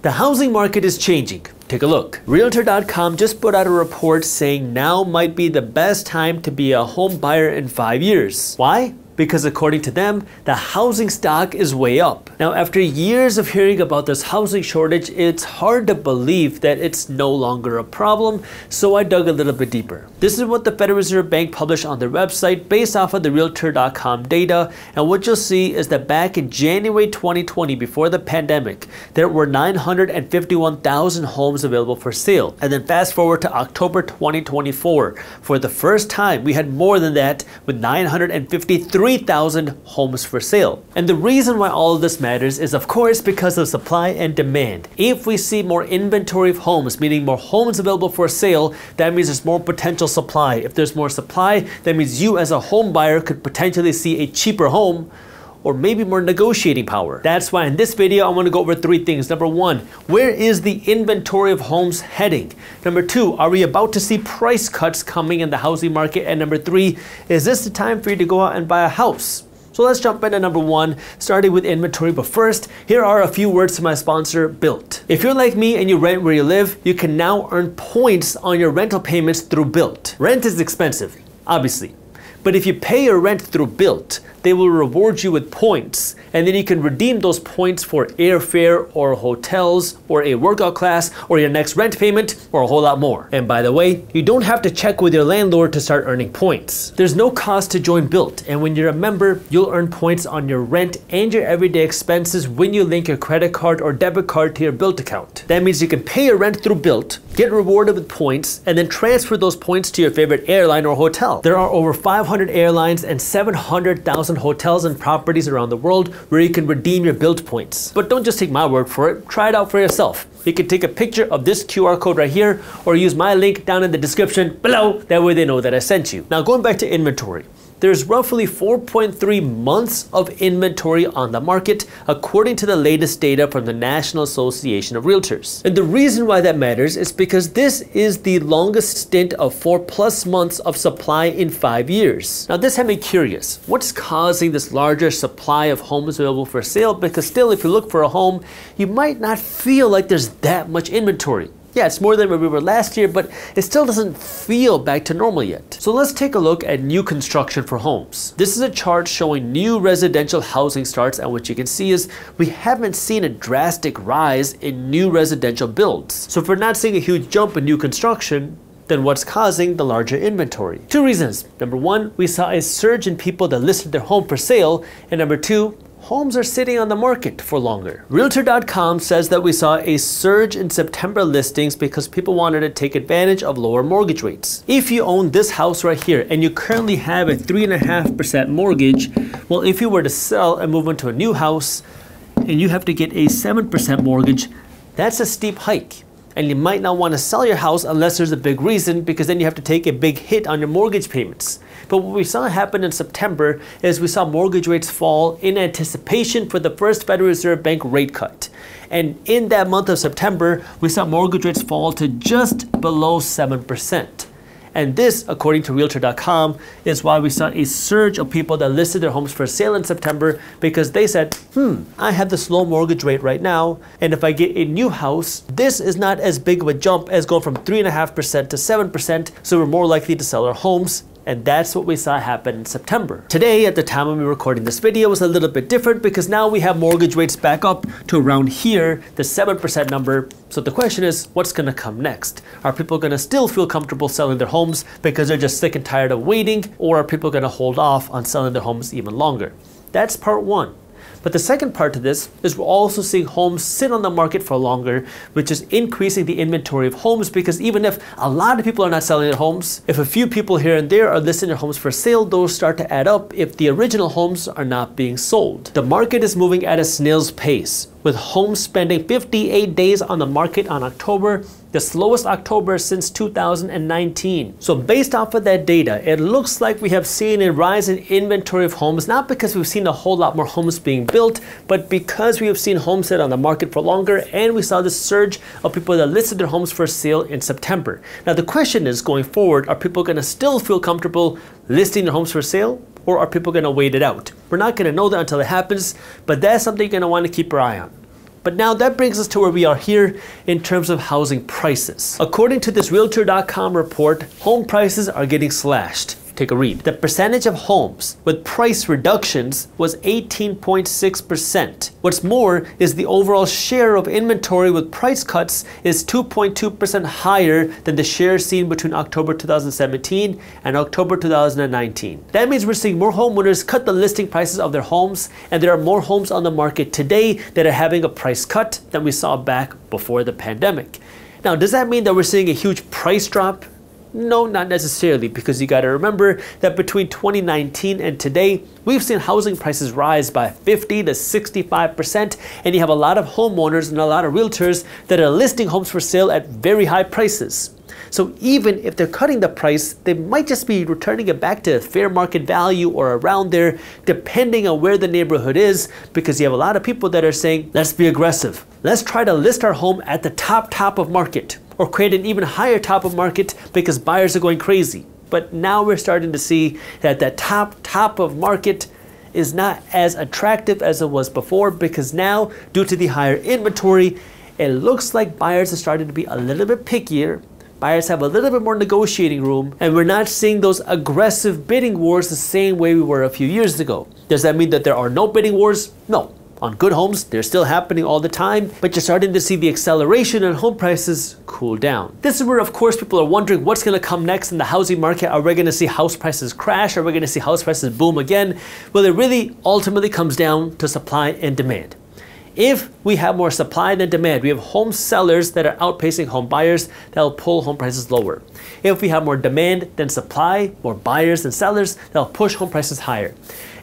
The housing market is changing. Take a look. Realtor.com just put out a report saying now might be the best time to be a home buyer in 5 years. Why? Because according to them, the housing stock is way up. Now, after years of hearing about this housing shortage, it's hard to believe that it's no longer a problem, so I dug a little bit deeper. This is what the Federal Reserve Bank published on their website based off of the Realtor.com data, and what you'll see is that back in January 2020, before the pandemic, there were 951,000 homes available for sale. And then fast forward to October 2024, for the first time, we had more than that with 953,000 homes for sale. And the reason why all of this matters is of course because of supply and demand. If we see more inventory of homes, meaning more homes available for sale, that means there's more potential supply. If there's more supply, that means you as a home buyer could potentially see a cheaper home or maybe more negotiating power. That's why in this video, I want to go over 3 things. Number 1, where is the inventory of homes heading? Number 2, are we about to see price cuts coming in the housing market? And number 3, is this the time for you to go out and buy a house? So let's jump into number 1, starting with inventory. But first, here are a few words from my sponsor, Built. If you're like me and you rent where you live, you can now earn points on your rental payments through Built. Rent is expensive, obviously. But if you pay your rent through Built, they will reward you with points, and then you can redeem those points for airfare or hotels or a workout class or your next rent payment or a whole lot more. And by the way, you don't have to check with your landlord to start earning points. There's no cost to join Built, and when you're a member, you'll earn points on your rent and your everyday expenses when you link your credit card or debit card to your Built account. That means you can pay your rent through Built, get rewarded with points, and then transfer those points to your favorite airline or hotel. There are over 500 airlines and 700,000 hotels and properties around the world where you can redeem your Built points. But don't just take my word for it, try it out for yourself. You can take a picture of this QR code right here or use my link down in the description below, that way they know that I sent you. Now going back to inventory. There's roughly 4.3 months of inventory on the market, according to the latest data from the National Association of Realtors. And the reason why that matters is because this is the longest stint of 4+ months of supply in 5 years. Now this had me curious. What's causing this larger supply of homes available for sale? Because still, if you look for a home, you might not feel like there's that much inventory. Yeah, it's more than where we were last year, but it still doesn't feel back to normal yet. So let's take a look at new construction for homes. This is a chart showing new residential housing starts, and what you can see is we haven't seen a drastic rise in new residential builds. So if we're not seeing a huge jump in new construction, then what's causing the larger inventory? 2 reasons. Number 1, we saw a surge in people that listed their home for sale, and number 2, homes are sitting on the market for longer. Realtor.com says that we saw a surge in September listings because people wanted to take advantage of lower mortgage rates. If you own this house right here and you currently have a 3.5% mortgage, well, if you were to sell and move into a new house and you have to get a 7% mortgage, that's a steep hike. And you might not want to sell your house unless there's a big reason, because then you have to take a big hit on your mortgage payments. But what we saw happen in September is we saw mortgage rates fall in anticipation for the first Federal Reserve Bank rate cut. And in that month of September, we saw mortgage rates fall to just below 7%. And this, according to Realtor.com, is why we saw a surge of people that listed their homes for sale in September, because they said, I have this low mortgage rate right now, and if I get a new house, this is not as big of a jump as going from 3.5% to 7%, so we're more likely to sell our homes. And that's what we saw happen in September. Today, at the time when we were recording this video, was a little bit different because now we have mortgage rates back up to around here, the 7% number. So the question is, what's gonna come next? Are people gonna still feel comfortable selling their homes because they're just sick and tired of waiting? Or are people gonna hold off on selling their homes even longer? That's part 1. But the second part to this is we're also seeing homes sit on the market for longer, which is increasing the inventory of homes, because even if a lot of people are not selling their homes, if a few people here and there are listing their homes for sale, those start to add up if the original homes are not being sold. The market is moving at a snail's pace, with homes spending 58 days on the market on October, the slowest October since 2019. So based off of that data, it looks like we have seen a rise in inventory of homes, not because we've seen a whole lot more homes being built, but because we have seen homes sit on the market for longer, and we saw this surge of people that listed their homes for sale in September. Now the question is, going forward, are people gonna still feel comfortable listing their homes for sale? Or are people gonna wait it out? We're not gonna know that until it happens, but that's something you're gonna wanna keep your eye on. But now that brings us to where we are here in terms of housing prices. According to this Realtor.com report, home prices are getting slashed. Take a read. The percentage of homes with price reductions was 18.6%. What's more is the overall share of inventory with price cuts is 2.2% higher than the share seen between October 2017 and October 2019. That means we're seeing more homeowners cut the listing prices of their homes, and there are more homes on the market today that are having a price cut than we saw back before the pandemic. Now, does that mean that we're seeing a huge price drop? No, not necessarily, because you got to remember that between 2019 and today, we've seen housing prices rise by 50 to 65%, and you have a lot of homeowners and a lot of realtors that are listing homes for sale at very high prices. So even if they're cutting the price, they might just be returning it back to fair market value or around there, depending on where the neighborhood is, because you have a lot of people that are saying, let's be aggressive. Let's try to list our home at the top of market, or create an even higher top of market because buyers are going crazy. But now we're starting to see that that top of market is not as attractive as it was before, because now, due to the higher inventory, it looks like buyers are starting to be a little bit pickier. Buyers have a little bit more negotiating room, and we're not seeing those aggressive bidding wars the same way we were a few years ago. Does that mean that there are no bidding wars? No. On good homes, they're still happening all the time, but you're starting to see the acceleration in home prices cool down. This is where, of course, people are wondering what's going to come next in the housing market. Are we going to see house prices crash? Are we going to see house prices boom again? Well, it really ultimately comes down to supply and demand. If we have more supply than demand, we have home sellers that are outpacing home buyers that will pull home prices lower. If we have more demand than supply, more buyers than sellers, that will push home prices higher.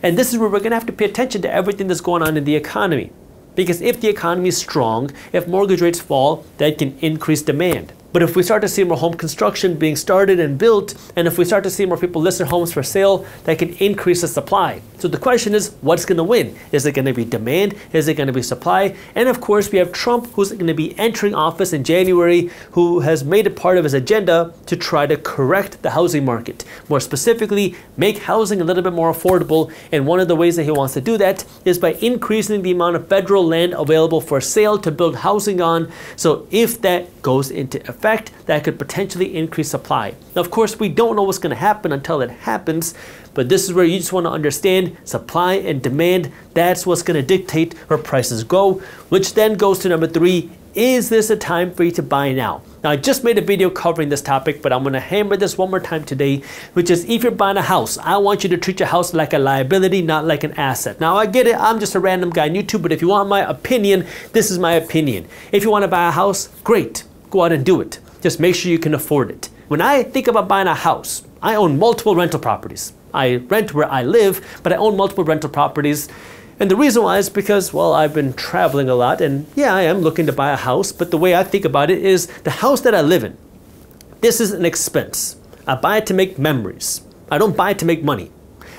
And this is where we're going to have to pay attention to everything that's going on in the economy. Because if the economy is strong, if mortgage rates fall, that can increase demand. But if we start to see more home construction being started and built, and if we start to see more people list their homes for sale, that can increase the supply. So the question is, what's going to win? Is it going to be demand? Is it going to be supply? And of course, we have Trump, who's going to be entering office in January, who has made it part of his agenda to try to correct the housing market. More specifically, make housing a little bit more affordable. And one of the ways that he wants to do that is by increasing the amount of federal land available for sale to build housing on. So if that goes into effect, that could potentially increase supply. Now, of course, we don't know what's going to happen until it happens, but this is where you just want to understand supply and demand. That's what's going to dictate where prices go, which then goes to number 3. Is this a time for you to buy now? Now, I just made a video covering this topic, but I'm going to hammer this one more time today, which is if you're buying a house, I want you to treat your house like a liability, not like an asset. Now, I get it. I'm just a random guy on YouTube, but if you want my opinion, this is my opinion. If you want to buy a house, great. Go out and do it. Just make sure you can afford it. When I think about buying a house, I own multiple rental properties. I rent where I live, but I own multiple rental properties. And the reason why is because, well, I've been traveling a lot, and yeah, I am looking to buy a house, but the way I think about it is the house that I live in, this is an expense. I buy it to make memories. I don't buy it to make money.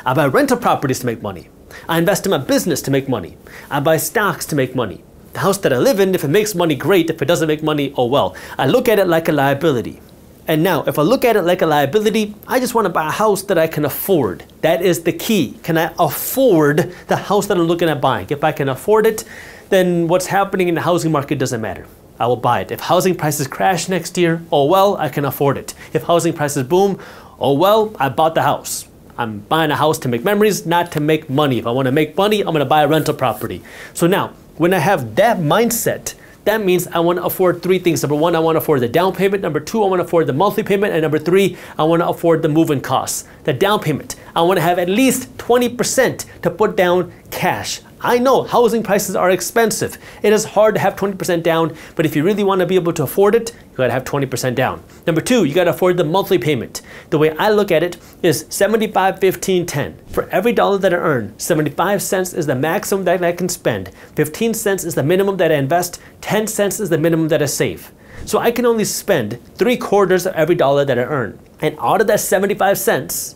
I buy rental properties to make money. I invest in my business to make money. I buy stocks to make money. The house that I live in, if it makes money, great. If it doesn't make money, oh well. I look at it like a liability. And now, if I look at it like a liability, I just want to buy a house that I can afford. That is the key. Can I afford the house that I'm looking at buying? If I can afford it, then what's happening in the housing market doesn't matter. I will buy it. If housing prices crash next year, oh well, I can afford it. If housing prices boom, oh well, I bought the house. I'm buying a house to make memories, not to make money. If I want to make money, I'm going to buy a rental property. So now, when I have that mindset, that means I want to afford 3 things. Number 1, I want to afford the down payment. Number 2, I want to afford the monthly payment. And number 3, I want to afford the move-in costs. The down payment, I want to have at least 20% to put down cash. I know housing prices are expensive. It is hard to have 20% down, but if you really want to be able to afford it, you gotta have 20% down. Number 2, you gotta afford the monthly payment. The way I look at it is 75, 15, 10. For every dollar that I earn, 75 cents is the maximum that I can spend. 15 cents is the minimum that I invest. 10 cents is the minimum that I save. So I can only spend 3/4 of every dollar that I earn. And out of that 75 cents,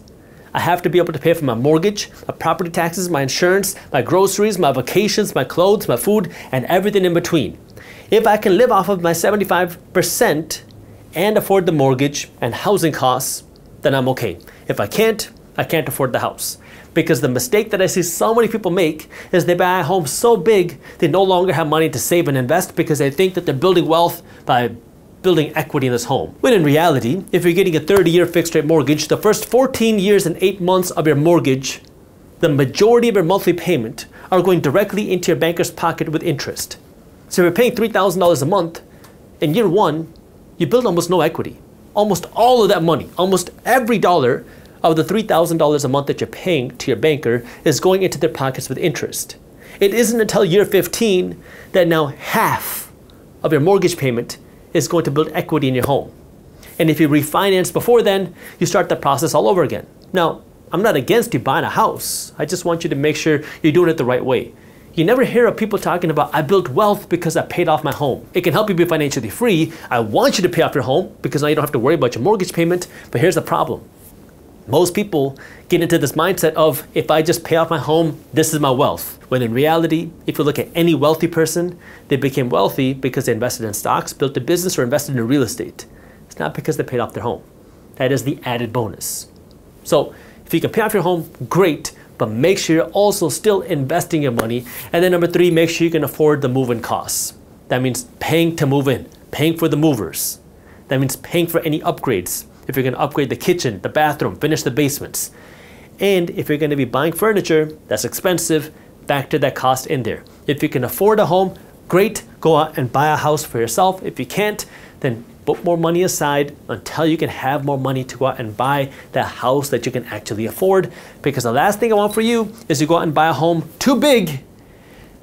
I have to be able to pay for my mortgage, my property taxes, my insurance, my groceries, my vacations, my clothes, my food, and everything in between. If I can live off of my 75% and afford the mortgage and housing costs, then I'm okay. If I can't afford the house. Because the mistake that I see so many people make is they buy a home so big, they no longer have money to save and invest because they think that they're building wealth by building equity in this home. When in reality, if you're getting a 30-year fixed rate mortgage, the first 14 years and 8 months of your mortgage, the majority of your monthly payment are going directly into your banker's pocket with interest. So if you're paying $3,000 a month, in year one, you build almost no equity. Almost all of that money, almost every dollar of the $3,000 a month that you're paying to your banker is going into their pockets with interest. It isn't until year 15 that now half of your mortgage payment is going to build equity in your home. And if you refinance before then, you start the process all over again. Now, I'm not against you buying a house. I just want you to make sure you're doing it the right way. You never hear of people talking about, I built wealth because I paid off my home. It can help you be financially free. I want you to pay off your home because now you don't have to worry about your mortgage payment. But here's the problem. Most people get into this mindset of, if I just pay off my home, this is my wealth. When in reality, if you look at any wealthy person, they became wealthy because they invested in stocks, built a business, or invested in real estate. It's not because they paid off their home. That is the added bonus. So if you can pay off your home, great, but make sure you're also still investing your money. And then number 3, make sure you can afford the move-in costs. That means paying to move in, paying for the movers. That means paying for any upgrades. If you're going to upgrade the kitchen, the bathroom, finish the basements. And if you're going to be buying furniture that's expensive, factor that cost in there. If you can afford a home, great, go out and buy a house for yourself. If you can't, then put more money aside until you can have more money to go out and buy that house that you can actually afford. Because the last thing I want for you is you go out and buy a home too big,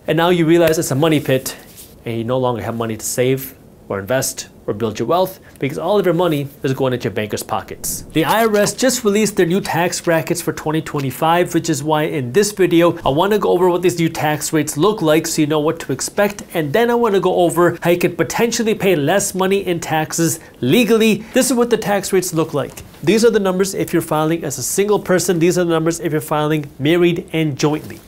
and now you realize it's a money pit, and you no longer have money to save or invest or build your wealth because all of your money is going into your banker's pockets. The IRS just released their new tax brackets for 2025, which is why in this video, I want to go over what these new tax rates look like so you know what to expect. And then I want to go over how you could potentially pay less money in taxes legally. This is what the tax rates look like. These are the numbers if you're filing as a single person. These are the numbers if you're filing married and jointly.